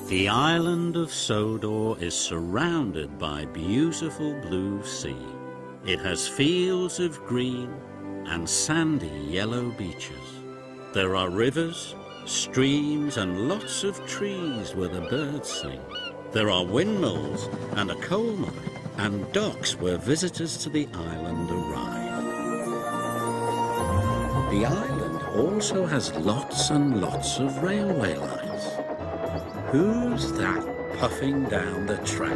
The island of Sodor is surrounded by beautiful blue sea. It has fields of green and sandy yellow beaches. There are rivers, streams and lots of trees where the birds sing. There are windmills and a coal mine and docks where visitors to the island arrive. The island also has lots and lots of railway lines. Who's that puffing down the track?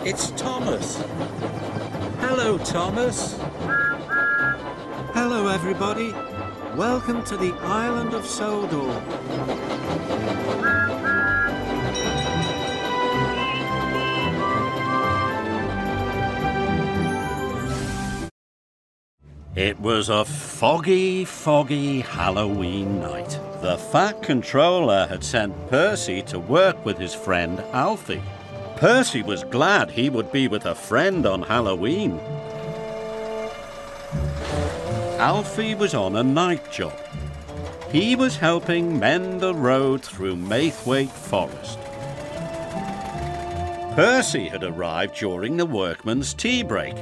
It's Thomas. Hello, Thomas. Hello, everybody. Welcome to the island of Sodor. It was a foggy, foggy Halloween night. The Fat Controller had sent Percy to work with his friend Alfie. Percy was glad he would be with a friend on Halloween. Alfie was on a night job. He was helping mend the road through Maithwaite Forest. Percy had arrived during the workman's tea break.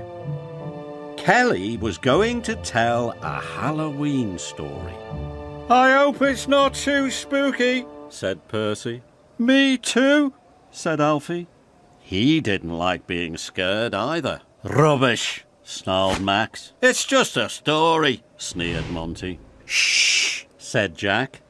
Kelly was going to tell a Halloween story. I hope it's not too spooky, said Percy. Me too, said Alfie. He didn't like being scared either. Rubbish, snarled Max. It's just a story, sneered Monty. Shh, said Jack.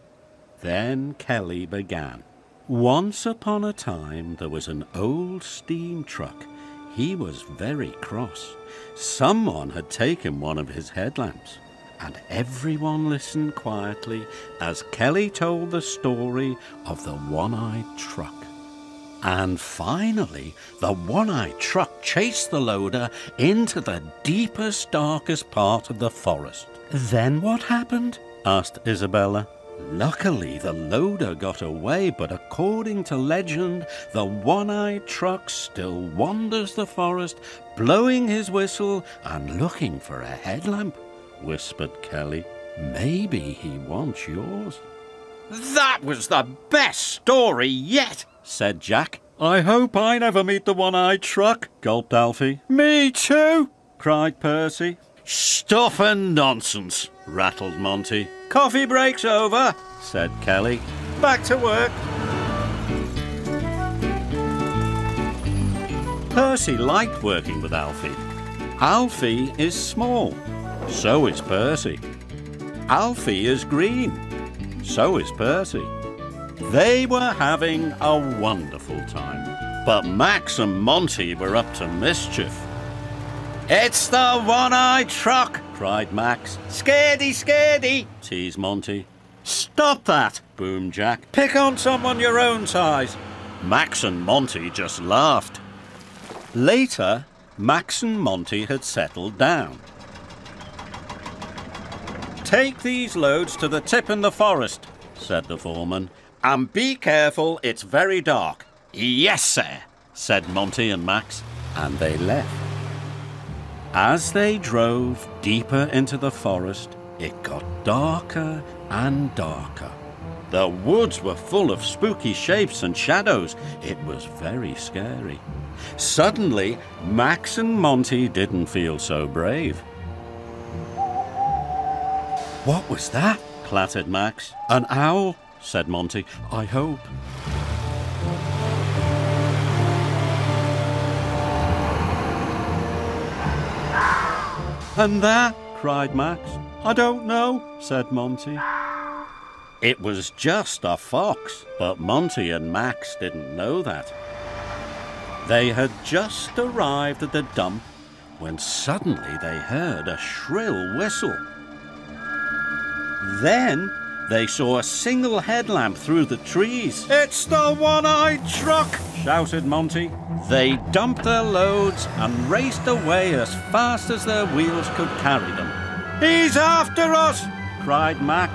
Then Kelly began. Once upon a time there was an old steam truck. He was very cross. Someone had taken one of his headlamps, and everyone listened quietly as Kelly told the story of the one-eyed truck. And finally, the one-eyed truck chased the loader into the deepest, darkest part of the forest. Then what happened? Asked Isabella. Luckily, the loader got away, but according to legend, the one-eyed truck still wanders the forest, blowing his whistle and looking for a headlamp, whispered Kelly. Maybe he wants yours. That was the best story yet, said Jack. I hope I never meet the one-eyed truck, gulped Alfie. Me too, cried Percy. Stuff and nonsense, rattled Monty. Coffee break's over, said Kelly. Back to work. Percy liked working with Alfie. Alfie is small, so is Percy. Alfie is green, so is Percy. They were having a wonderful time, but Max and Monty were up to mischief. It's the one-eyed truck, cried Max. Scaredy, scaredy, teased Monty. Stop that, boomed Jack. Pick on someone your own size. Max and Monty just laughed. Later, Max and Monty had settled down. Take these loads to the tip in the forest, said the foreman. And be careful, it's very dark. Yes, sir, said Monty and Max, and they left. As they drove deeper into the forest, it got darker and darker. The woods were full of spooky shapes and shadows. It was very scary. Suddenly, Max and Monty didn't feel so brave. What was that? Clattered Max. An owl, said Monty. I hope. And that? Cried Max. I don't know, said Monty. It was just a fox, but Monty and Max didn't know that. They had just arrived at the dump when suddenly they heard a shrill whistle. Then they saw a single headlamp through the trees. It's the one-eyed truck, shouted Monty. They dumped their loads and raced away as fast as their wheels could carry them. He's after us, cried Max.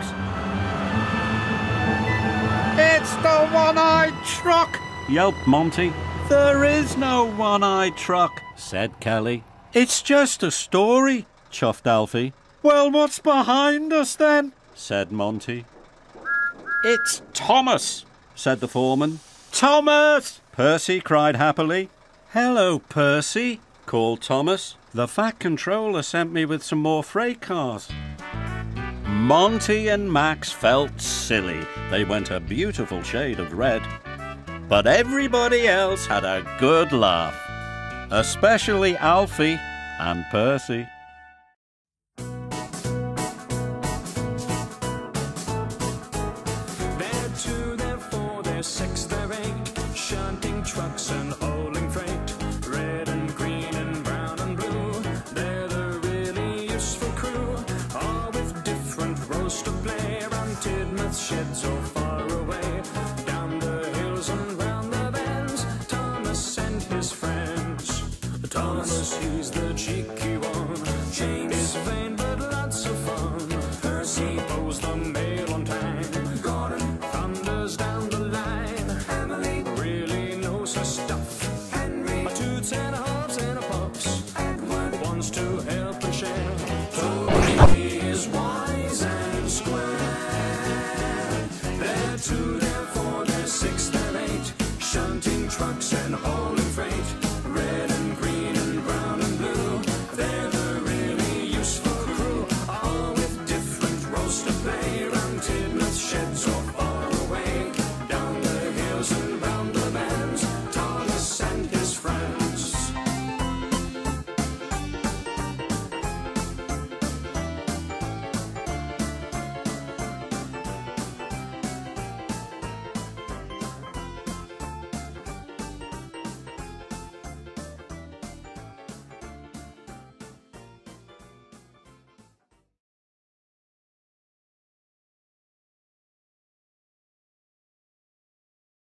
It's the one-eyed truck, yelped Monty. There is no one-eyed truck, said Kelly. It's just a story, chuffed Alfie. Well, what's behind us then? said Monty. It's Thomas, said the foreman. Thomas! Percy cried happily. Hello, Percy, called Thomas. The Fat Controller sent me with some more freight cars. Monty and Max felt silly. They went a beautiful shade of red. But everybody else had a good laugh, especially Alfie and Percy. They're 2, they're 4, they're 6, they're 8, shunting trucks and hauling freight. Red and green and brown and blue, they're the really useful crew, all with different roles to play. Around Tidmouth sheds or far away, down the hills and round the bends, Thomas and his friends. Thomas, he's the cheeky one, James is vain but lots of fun, Percy pulls the mail on time, Gordon thunders down the line, Emily really knows her stuff, Henry toots and a hops and a pops, Edward wants to help and share, Toby is wise and square. They're 2, they're 4, they're 6,